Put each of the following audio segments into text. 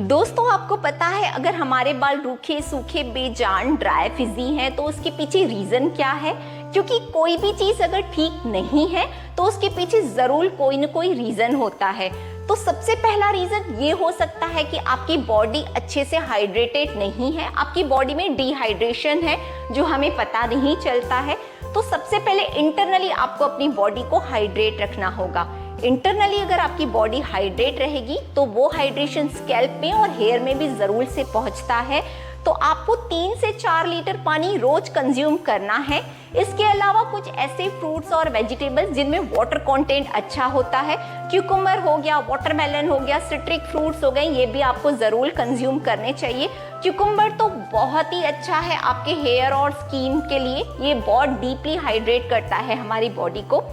दोस्तों आपको पता है अगर हमारे बाल रूखे सूखे बेजान ड्राई फिजी हैं तो उसके पीछे रीजन क्या है? क्योंकि कोई भी चीज अगर ठीक नहीं है तो उसके पीछे जरूर कोई न कोई रीजन होता है। तो सबसे पहला रीजन ये हो सकता है कि आपकी बॉडी अच्छे से हाइड्रेटेड नहीं है, आपकी बॉडी में डिहाइड्रेशन है जो हमें पता नहीं चलता है। तो सबसे पहले इंटरनली आपको अपनी बॉडी को हाइड्रेट रखना होगा। इंटरनली अगर आपकी बॉडी हाइड्रेट रहेगी तो वो हाइड्रेशन स्कैल्प में और हेयर में भी जरूर से पहुंचता है। तो आपको 3 से 4 लीटर पानी रोज कंज्यूम करना है। इसके अलावा कुछ ऐसे फ्रूट्स और वेजिटेबल्स जिनमें वाटर कंटेंट अच्छा होता है, क्यूकम्बर हो गया, वाटरमेलन हो गया, सिट्रिक फ्रूट्स हो गए, ये भी आपको ज़रूर कंज्यूम करने चाहिए। क्यूकम्बर तो बहुत ही अच्छा है आपके हेयर और स्किन के लिए, ये बहुत डीपली हाइड्रेट करता है हमारी बॉडी को।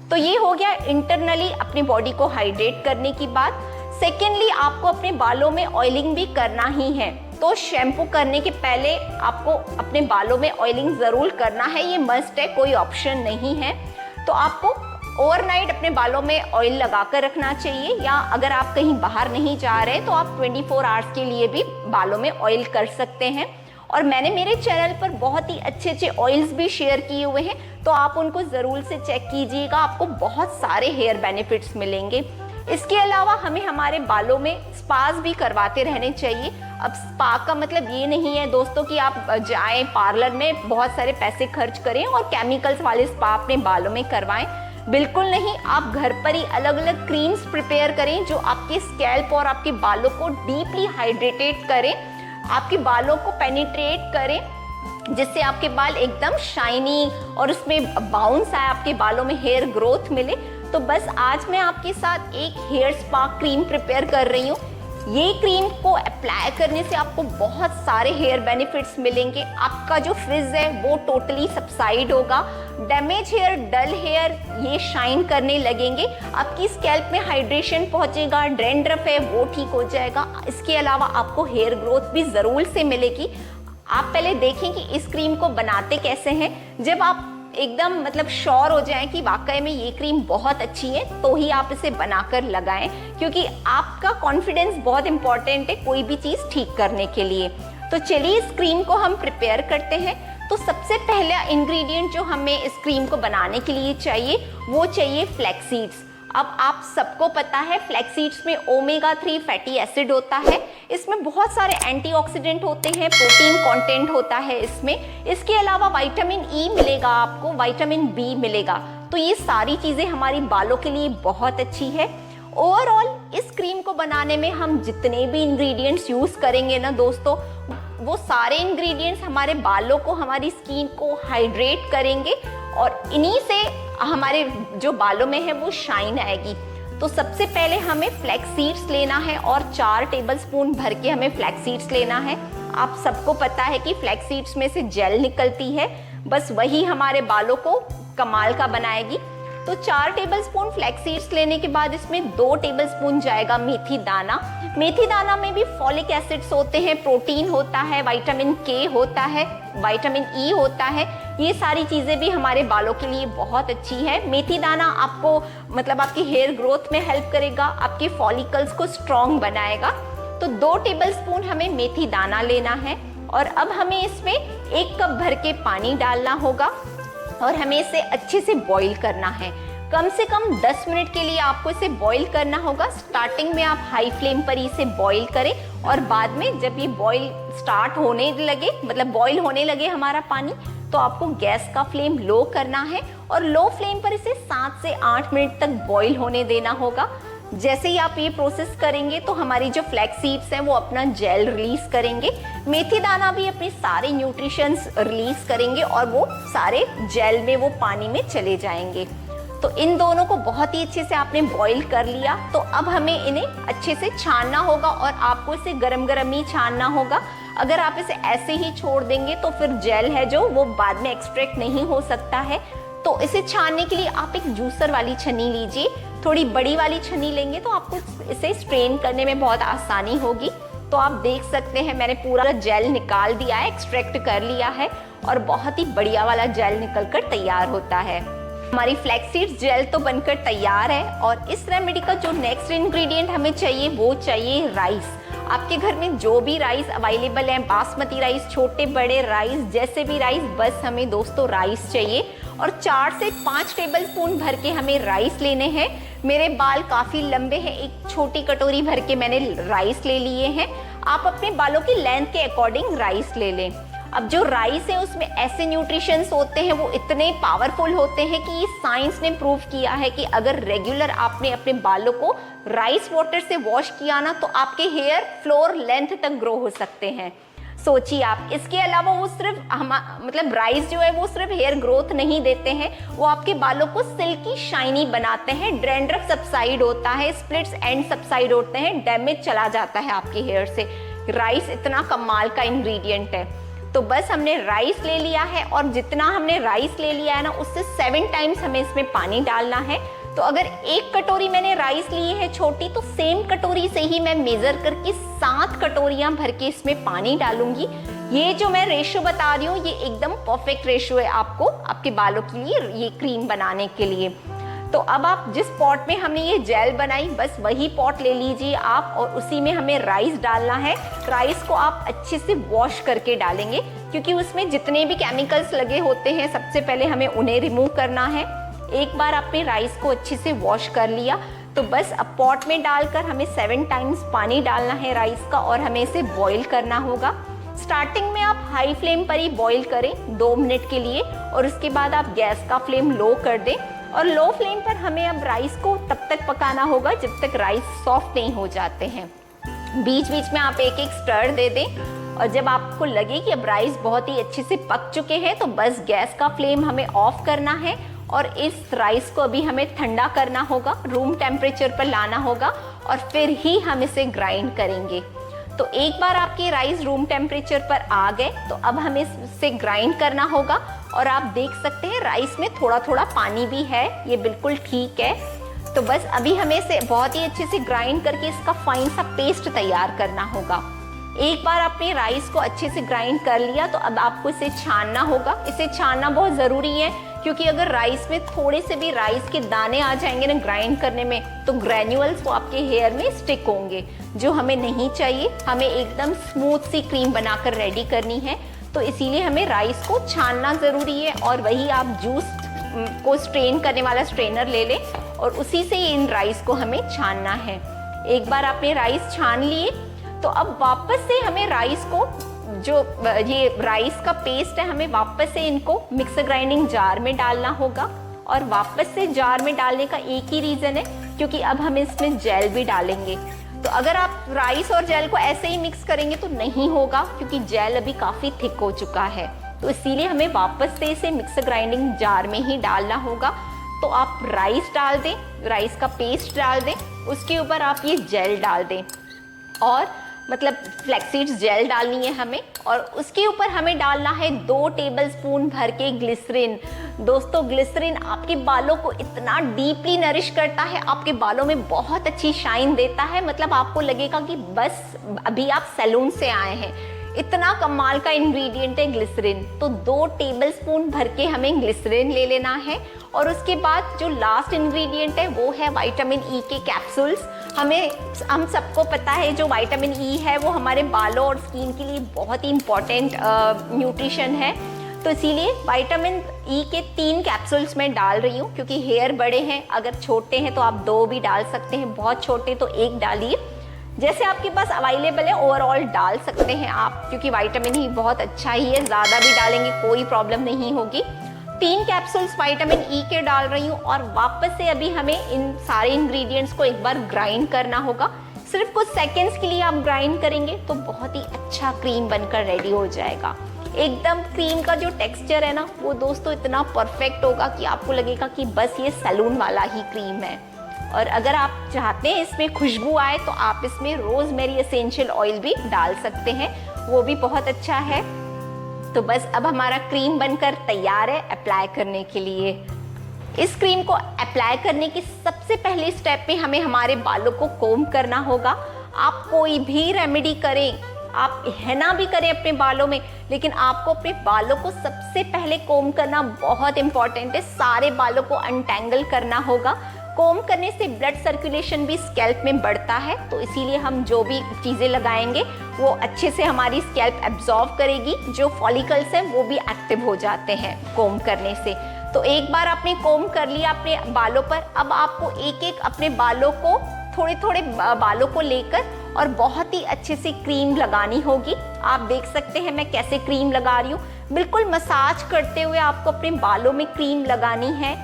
तो ये हो गया इंटरनली अपनी बॉडी को हाइड्रेट करने की बात। सेकेंडली आपको अपने बालों में ऑयलिंग भी करना ही है, तो शैम्पू करने के पहले आपको अपने बालों में ऑयलिंग ज़रूर करना है, ये मस्ट है, कोई ऑप्शन नहीं है। तो आपको ओवरनाइट अपने बालों में ऑयल लगा कर रखना चाहिए, या अगर आप कहीं बाहर नहीं जा रहे तो आप 24 आवर्स के लिए भी बालों में ऑयल कर सकते हैं। और मैंने मेरे चैनल पर बहुत ही अच्छे अच्छे ऑयल्स भी शेयर किए हुए हैं, तो आप उनको ज़रूर से चेक कीजिएगा, आपको बहुत सारे हेयर बेनिफिट्स मिलेंगे। इसके अलावा हमें हमारे बालों में स्पास भी करवाते रहने चाहिए। अब स्पा का मतलब ये नहीं है दोस्तों कि आप जाएं पार्लर में बहुत सारे पैसे खर्च करें और केमिकल्स वाले स्पा अपने बालों में करवाएं, बिल्कुल नहीं। आप घर पर ही अलग अलग क्रीम्स प्रिपेयर करें जो आपके स्कैल्प और आपके बालों को डीपली हाइड्रेटेड करें, आपके बालों को पेनिट्रेट करें, जिससे आपके बाल एकदम शाइनी और उसमें बाउंस आए, आपके बालों में हेयर ग्रोथ मिले। तो बस आज मैं आपके साथ एक हेयर स्पा क्रीम प्रिपेयर कर रही हूँ। ये क्रीम को अप्लाई करने से आपको बहुत सारे हेयर बेनिफिट्स मिलेंगे। आपका जो फ्रिज है वो टोटली सबसाइड होगा, डैमेज हेयर, डल हेयर ये शाइन करने लगेंगे, आपकी स्कैल्प में हाइड्रेशन पहुंचेगा, डैंड्रफ है वो ठीक हो जाएगा। इसके अलावा आपको हेयर ग्रोथ भी ज़रूर से मिलेगी। आप पहले देखें कि इस क्रीम को बनाते कैसे हैं। जब आप एकदम मतलब श्योर हो जाएं कि वाकई में ये क्रीम बहुत अच्छी है तो ही आप इसे बनाकर लगाएं, क्योंकि आपका कॉन्फिडेंस बहुत इंपॉर्टेंट है कोई भी चीज़ ठीक करने के लिए। तो चलिए इस क्रीम को हम प्रिपेयर करते हैं। तो सबसे पहला इंग्रेडिएंट जो हमें इस क्रीम को बनाने के लिए चाहिए वो चाहिए फ्लैक्स सीड्स। अब आप सबको पता है फ्लैक्स सीड्स में ओमेगा 3 फैटी एसिड होता है, इसमें बहुत सारे एंटीऑक्सीडेंट होते हैं, प्रोटीन कंटेंट होता है इसमें। इसके अलावा विटामिन ई मिलेगा आपको, विटामिन बी मिलेगा। तो ये सारी चीज़ें हमारी बालों के लिए बहुत अच्छी है। ओवरऑल इस क्रीम को बनाने में हम जितने भी इंग्रेडिएंट्स यूज़ करेंगे ना दोस्तों, वो सारे इंग्रेडिएंट्स हमारे बालों को, हमारी स्किन को हाइड्रेट करेंगे और इन्हीं से हमारे जो बालों में है वो शाइन आएगी। तो सबसे पहले हमें फ्लैक्स सीड्स लेना है और 4 टेबलस्पून भर के हमें फ्लैक्स सीड्स लेना है। आप सबको पता है कि फ्लैक्स सीड्स में से जेल निकलती है, बस वही हमारे बालों को कमाल का बनाएगी। तो 4 टेबलस्पून फ्लैक्स सीड्स लेने के बाद इसमें 2 टेबलस्पून जाएगा मेथी दाना। मेथी दाना में भी फॉलिक एसिड्स होते हैं, प्रोटीन होता है, विटामिन के होता है, विटामिन ई होता है, ये सारी चीज़ें भी हमारे बालों के लिए बहुत अच्छी है। मेथी दाना आपको मतलब आपकी हेयर ग्रोथ में हेल्प करेगा, आपके फॉलिकल्स को स्ट्रॉन्ग बनाएगा। तो 2 टेबलस्पून हमें मेथी दाना लेना है और अब हमें इसमें 1 कप भर के पानी डालना होगा और हमें इसे अच्छे से बॉईल करना है। कम से कम 10 मिनट के लिए आपको इसे बॉईल करना होगा। स्टार्टिंग में आप हाई फ्लेम पर इसे बॉईल करें और बाद में जब ये बॉईल स्टार्ट होने लगे, मतलब बॉईल होने लगे हमारा पानी, तो आपको गैस का फ्लेम लो करना है और लो फ्लेम पर इसे 7 से 8 मिनट तक बॉईल होने देना होगा। जैसे ही आप ये प्रोसेस करेंगे तो हमारी जो फ्लैक्स सीड्स हैं वो अपना जेल रिलीज करेंगे, मेथी दाना भी अपने सारे न्यूट्रिशंस रिलीज करेंगे और वो सारे जेल में, वो पानी में चले जाएंगे। तो इन दोनों को बहुत ही अच्छे से आपने बॉईल कर लिया। तो अब हमें इन्हें अच्छे से छानना होगा और आपको इसे गरम गरम ही छानना होगा। अगर आप इसे ऐसे ही छोड़ देंगे तो फिर जेल है जो वो बाद में एक्सट्रैक्ट नहीं हो सकता है। तो इसे छानने के लिए आप एक जूसर वाली छन्नी लीजिए, थोड़ी बड़ी वाली छन्नी लेंगे तो आपको इसे स्ट्रेन करने में बहुत आसानी होगी। तो आप देख सकते हैं मैंने पूरा जेल निकाल दिया है, एक्सट्रैक्ट कर लिया है और बहुत ही बढ़िया वाला जेल निकल कर तैयार होता है। हमारी फ्लैक्स सीड्स जेल तो बनकर तैयार है और इस रेमेडी का जो नेक्स्ट इंग्रेडिएंट हमें चाहिए वो चाहिए राइस। आपके घर में जो भी राइस अवेलेबल है, बासमती राइस, छोटे बड़े राइस, जैसे भी राइस, बस हमें दोस्तों राइस चाहिए। और 4 से 5 टेबलस्पून भर के हमें राइस लेने हैं। मेरे बाल काफ़ी लंबे हैं, एक छोटी कटोरी भर के मैंने राइस ले लिए हैं। आप अपने बालों की लेंथ के अकॉर्डिंग राइस ले लें। अब जो राइस है उसमें ऐसे न्यूट्रिशंस होते हैं, वो इतने पावरफुल होते हैं कि साइंस ने प्रूव किया है कि अगर रेगुलर आपने अपने बालों को राइस वाटर से वॉश किया ना, तो आपके हेयर फ्लोर लेंथ तक ग्रो हो सकते हैं। सोचिए आप। इसके अलावा वो सिर्फ मतलब राइस जो है वो सिर्फ हेयर ग्रोथ नहीं देते हैं, वो आपके बालों को सिल्की शाइनी बनाते हैं, ड्रैंड्रफ सबसाइड होता है, स्प्लिट्स एंड सबसाइड होते हैं, डैमेज चला जाता है आपके हेयर से। राइस इतना कमाल का इंग्रेडिएंट है। तो बस हमने राइस ले लिया है, और जितना हमने राइस ले लिया है ना, उससे 7 टाइम्स हमें इसमें पानी डालना है। तो अगर 1 कटोरी मैंने राइस ली है छोटी, तो सेम कटोरी से ही मैं मेजर करके 7 कटोरियां भर के इसमें पानी डालूंगी। ये जो मैं रेशो बता रही हूँ, ये एकदम परफेक्ट रेशो है आपको, आपके बालों के लिए, ये क्रीम बनाने के लिए। तो अब आप जिस पॉट में हमने ये जेल बनाई, बस वही पॉट ले लीजिए आप, और उसी में हमें राइस डालना है। राइस को आप अच्छे से वॉश करके डालेंगे, क्योंकि उसमें जितने भी केमिकल्स लगे होते हैं, सबसे पहले हमें उन्हें रिमूव करना है। एक बार आपने राइस को अच्छे से वॉश कर लिया, तो बस अब पॉट में डालकर हमें 7 टाइम्स पानी डालना है राइस का, और हमें इसे बॉईल करना होगा। स्टार्टिंग में आप हाई फ्लेम पर ही बॉईल करें 2 मिनट के लिए, और उसके बाद आप गैस का फ्लेम लो कर दें। और लो फ्लेम पर हमें अब राइस को तब तक पकाना होगा जब तक राइस सॉफ्ट नहीं हो जाते हैं। बीच बीच में आप एक एक स्टर दे दें, और जब आपको लगे कि अब राइस बहुत ही अच्छे से पक चुके हैं, तो बस गैस का फ्लेम हमें ऑफ करना है, और इस राइस को अभी हमें ठंडा करना होगा, रूम टेम्परेचर पर लाना होगा, और फिर ही हम इसे ग्राइंड करेंगे। तो एक बार आपके राइस रूम टेम्परेचर पर आ गए, तो अब हमें इसे ग्राइंड करना होगा। और आप देख सकते हैं राइस में थोड़ा थोड़ा पानी भी है, ये बिल्कुल ठीक है। तो बस अभी हमें इसे बहुत ही अच्छे से ग्राइंड करके इसका फाइन सा पेस्ट तैयार करना होगा। एक बार आपने राइस को अच्छे से ग्राइंड कर लिया, तो अब आपको इसे छानना होगा। इसे छानना बहुत ज़रूरी है, क्योंकि अगर राइस में थोड़े से भी राइस के दाने आ जाएंगे ना ग्राइंड करने में, तो ग्रैन्यूल्स वो आपके हेयर में स्टिक होंगे, जो हमें नहीं चाहिए। हमें एकदम स्मूथ सी क्रीम बनाकर रेडी करनी है, तो इसीलिए हमें राइस को छानना ज़रूरी है। और वही आप जूस को स्ट्रेन करने वाला स्ट्रेनर ले लें, और उसी से इन राइस को हमें छानना है। एक बार आपने राइस छान लिए, तो अब वापस से हमें राइस को, जो ये राइस का पेस्ट है, हमें वापस से इनको मिक्सर ग्राइंडिंग जार में डालना होगा। और वापस से जार में डालने का एक ही रीज़न है, क्योंकि अब हम इसमें जेल भी डालेंगे। तो अगर आप राइस और जेल को ऐसे ही मिक्स करेंगे तो नहीं होगा, क्योंकि जेल अभी काफ़ी थिक हो चुका है। तो इसीलिए हमें वापस से इसे मिक्सर ग्राइंडिंग जार में ही डालना होगा। तो आप राइस डाल दें, राइस का पेस्ट डाल दें, उसके ऊपर आप ये जेल डाल दें, और मतलब फ्लैक्सीड्स जेल डालनी है हमें, और उसके ऊपर हमें डालना है 2 टेबलस्पून भर के ग्लिसरीन। दोस्तों, ग्लिसरीन आपके बालों को इतना डीपली नरिश करता है, आपके बालों में बहुत अच्छी शाइन देता है। मतलब आपको लगेगा कि बस अभी आप सैलून से आए हैं, इतना कमाल का इंग्रेडिएंट है ग्लिसरीन। तो 2 टेबलस्पून भर के हमें ग्लिसरीन ले लेना है। और उसके बाद जो लास्ट इंग्रेडिएंट है वो है विटामिन ई के कैप्सूल्स। हम सबको पता है जो विटामिन ई है वो हमारे बालों और स्किन के लिए बहुत ही इम्पॉर्टेंट न्यूट्रिशन है। तो इसीलिए विटामिन ई के 3 कैप्सूल्स मैं डाल रही हूँ, क्योंकि हेयर बड़े हैं। अगर छोटे हैं तो आप 2 भी डाल सकते हैं, बहुत छोटे तो 1 डालिए, जैसे आपके पास अवेलेबल है। ओवरऑल डाल सकते हैं आप, क्योंकि विटामिन ई बहुत अच्छा ही है, ज़्यादा भी डालेंगे कोई प्रॉब्लम नहीं होगी। 3 कैप्सूल्स विटामिन ई के डाल रही हूँ, और वापस से अभी हमें इन सारे इंग्रेडिएंट्स को एक बार ग्राइंड करना होगा। सिर्फ कुछ सेकेंड्स के लिए आप ग्राइंड करेंगे तो बहुत ही अच्छा क्रीम बनकर रेडी हो जाएगा। एकदम क्रीम का जो टेक्सचर है ना, वो दोस्तों इतना परफेक्ट होगा कि आपको लगेगा कि बस ये सैलून वाला ही क्रीम है। और अगर आप चाहते हैं इसमें खुशबू आए, तो आप इसमें रोजमेरी एसेंशियल ऑयल भी डाल सकते हैं, वो भी बहुत अच्छा है। तो बस अब हमारा क्रीम बनकर तैयार है अप्लाई करने के लिए। इस क्रीम को अप्लाई करने की सबसे पहले स्टेप में हमें हमारे बालों को कोम करना होगा। आप कोई भी रेमेडी करें, आप हैना भी करें अपने बालों में, लेकिन आपको अपने बालों को सबसे पहले कोम करना बहुत इंपॉर्टेंट है। सारे बालों को अनटैंगल करना होगा। कोम करने से ब्लड सर्कुलेशन भी स्कैल्प में बढ़ता है, तो इसीलिए हम जो भी चीज़ें लगाएंगे वो अच्छे से हमारी स्कैल्प एब्जॉर्ब करेगी। जो फॉलिकल्स हैं वो भी एक्टिव हो जाते हैं कोम करने से। तो एक बार आपने कोम कर लिया अपने बालों पर, अब आपको एक एक अपने बालों को, थोड़े थोड़े बालों को लेकर और बहुत ही अच्छे से क्रीम लगानी होगी। आप देख सकते हैं मैं कैसे क्रीम लगा रही हूँ। बिल्कुल मसाज करते हुए आपको अपने बालों में क्रीम लगानी है।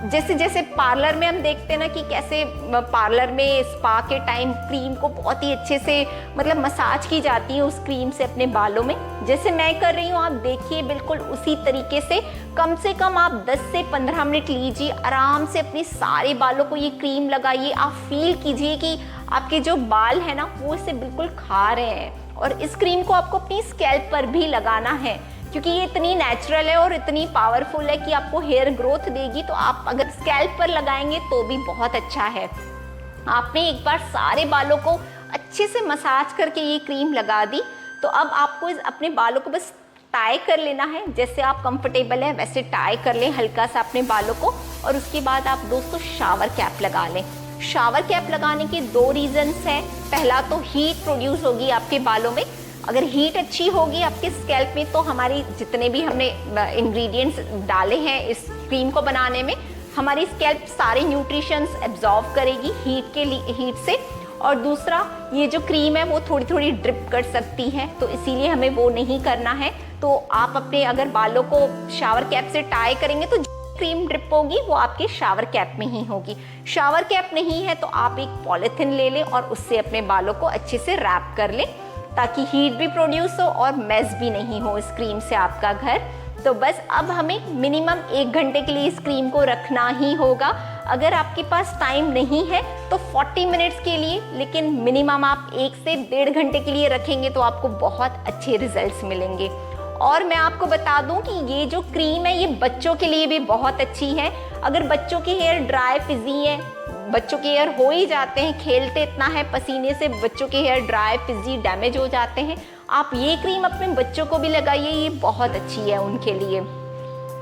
जैसे जैसे पार्लर में हम देखते हैं ना कि कैसे पार्लर में स्पा के टाइम क्रीम को बहुत ही अच्छे से मतलब मसाज की जाती है उस क्रीम से अपने बालों में, जैसे मैं कर रही हूँ आप देखिए बिल्कुल उसी तरीके से कम आप 10 से 15 मिनट लीजिए, आराम से अपने सारे बालों को ये क्रीम लगाइए। आप फील कीजिए कि आपके जो बाल है ना वो इसे बिल्कुल खा रहे हैं। और इस क्रीम को आपको अपनी स्कैल्प पर भी लगाना है, क्योंकि ये इतनी नेचुरल है और इतनी पावरफुल है कि आपको हेयर ग्रोथ देगी। तो आप अगर स्कैल्प पर लगाएंगे तो भी बहुत अच्छा है। आपने एक बार सारे बालों को अच्छे से मसाज करके ये क्रीम लगा दी, तो अब आपको अपने बालों को बस टाई कर लेना है। जैसे आप कंफर्टेबल है वैसे टाई कर लें हल्का सा अपने बालों को, और उसके बाद आप दोस्तों शावर कैप लगा लें। शावर कैप लगाने के 2 रीजंस हैं। पहला तो हीट प्रोड्यूस होगी आपके बालों में। अगर हीट अच्छी होगी आपके स्कैल्प में तो हमारी जितने भी हमने इंग्रेडिएंट्स डाले हैं इस क्रीम को बनाने में, हमारी स्कैल्प सारे न्यूट्रिशंस एब्जॉर्ब करेगी हीट से। और दूसरा, ये जो क्रीम है वो थोड़ी थोड़ी ड्रिप कर सकती है, तो इसीलिए हमें वो नहीं करना है। तो आप अपने अगर बालों को शावर कैप से टाई करेंगे तो क्रीम ड्रिप होगी वो आपके शावर कैप में ही होगी। शावर कैप नहीं है तो आप एक पॉलिथिन ले लें और उससे अपने बालों को अच्छे से रैप कर लें, ताकि हीट भी प्रोड्यूस हो और मेस भी नहीं हो इस क्रीम से आपका घर। तो बस अब हमें मिनिमम 1 घंटे के लिए इस क्रीम को रखना ही होगा। अगर आपके पास टाइम नहीं है तो 40 मिनट्स के लिए, लेकिन मिनिमम आप 1 से 1.5 घंटे के लिए रखेंगे तो आपको बहुत अच्छे रिजल्ट्स मिलेंगे। और मैं आपको बता दूं कि ये जो क्रीम है ये बच्चों के लिए भी बहुत अच्छी है। अगर बच्चों के हेयर ड्राई फिजी है, बच्चों के हेयर हो ही जाते हैं, खेलते इतना है पसीने से बच्चों के हेयर ड्राई फिजी डैमेज हो जाते हैं, आप ये क्रीम अपने बच्चों को भी लगाइए, ये बहुत अच्छी है उनके लिए।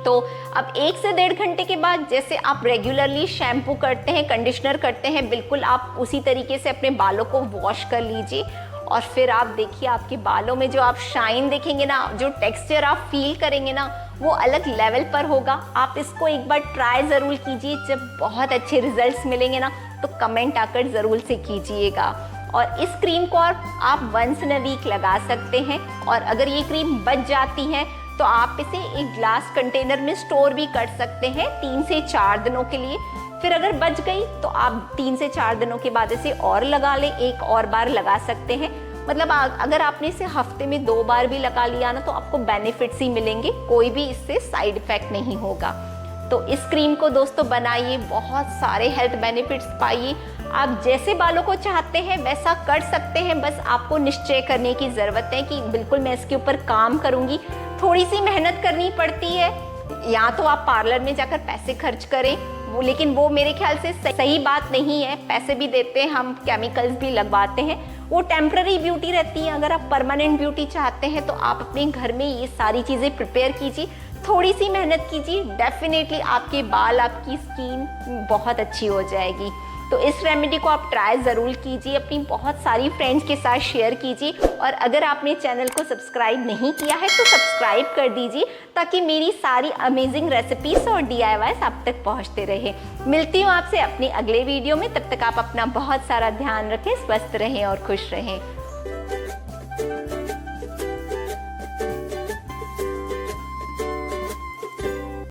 तो अब 1 से 1.5 घंटे के बाद जैसे आप रेगुलरली शैम्पू करते हैं, कंडीशनर करते हैं, बिल्कुल आप उसी तरीके से अपने बालों को वॉश कर लीजिए। और फिर आप देखिए आपके बालों में जो आप शाइन देखेंगे ना, जो टेक्सचर आप फील करेंगे ना, वो अलग लेवल पर होगा। आप इसको एक बार ट्राई ज़रूर कीजिए। जब बहुत अच्छे रिजल्ट्स मिलेंगे ना तो कमेंट आकर ज़रूर से कीजिएगा। और इस क्रीम को आप वंस इन अ वीक लगा सकते हैं। और अगर ये क्रीम बच जाती है तो आप इसे एक ग्लास कंटेनर में स्टोर भी कर सकते हैं 3 से 4 दिनों के लिए। फिर अगर बच गई तो आप 3 से 4 दिनों के बाद इसे और लगा लें, एक और बार लगा सकते हैं। मतलब अगर आपने इसे हफ्ते में 2 बार भी लगा लिया ना तो आपको बेनिफिट्स ही मिलेंगे, कोई भी इससे साइड इफेक्ट नहीं होगा। तो इस क्रीम को दोस्तों बनाइए, बहुत सारे हेल्थ बेनिफिट्स पाइए। आप जैसे बालों को चाहते हैं वैसा कर सकते हैं, बस आपको निश्चय करने की ज़रूरत है कि बिल्कुल मैं इसके ऊपर काम करूँगी। थोड़ी सी मेहनत करनी पड़ती है, या तो आप पार्लर में जाकर पैसे खर्च करें, लेकिन वो मेरे ख्याल से सही बात नहीं है। पैसे भी देते हैं हम, केमिकल्स भी लगवाते हैं, वो टेम्पररी ब्यूटी रहती है। अगर आप परमानेंट ब्यूटी चाहते हैं तो आप अपने घर में ये सारी चीज़ें प्रिपेयर कीजिए, थोड़ी सी मेहनत कीजिए, डेफिनेटली आपके बाल, आपकी स्किन बहुत अच्छी हो जाएगी। तो इस रेमेडी को आप ट्राई ज़रूर कीजिए, अपनी बहुत सारी फ्रेंड्स के साथ शेयर कीजिए। और अगर आपने चैनल को सब्सक्राइब नहीं किया है तो सब्सक्राइब कर दीजिए, ताकि मेरी सारी अमेजिंग रेसिपीज और DIYs आप तक पहुंचते रहे। मिलती हूँ आपसे अपने अगले वीडियो में, तब तक आप अपना बहुत सारा ध्यान रखें, स्वस्थ रहें और खुश रहें।